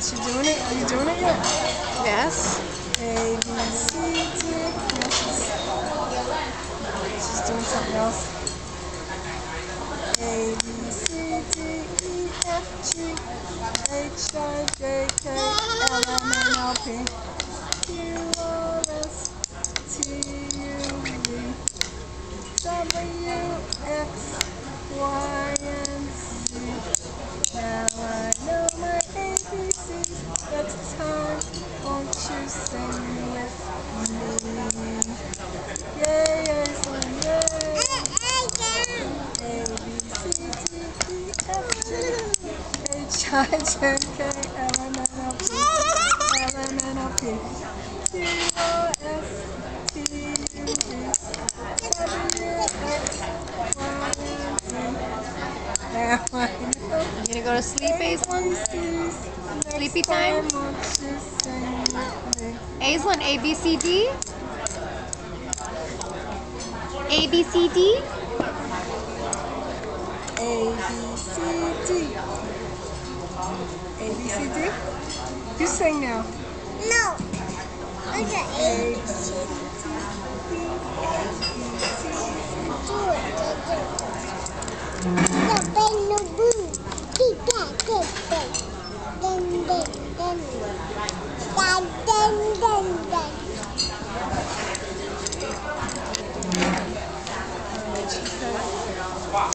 She doing it? Are you doing it yet? Yes. A, B, C, D. No, she's doing something else. A, B, C, D, E, F, G, H, I, J, K, L, M, N, O, P, Q, R, S, T, U, V, W, X, Y, and Z. Now I know my ABCs. It's time. Won't you sing with me? Yay, Aislinn, yay! A, B, C, D, E, F, G, H, I, J, K, L, M, N, O, P, L, M, N, O, P, Q, R, S, T, U, V, W, X, Y, and Z. Now I know. You gonna go to sleep, Aislinn? Sleepy time? Aislinn, A, B, C, D? A, B, C, D? A, B, C, D. A, B, C, D? You sing now. No. Okay. A, B, C, D, E, A, B, C, Do it. The bang no boom. Keep that good.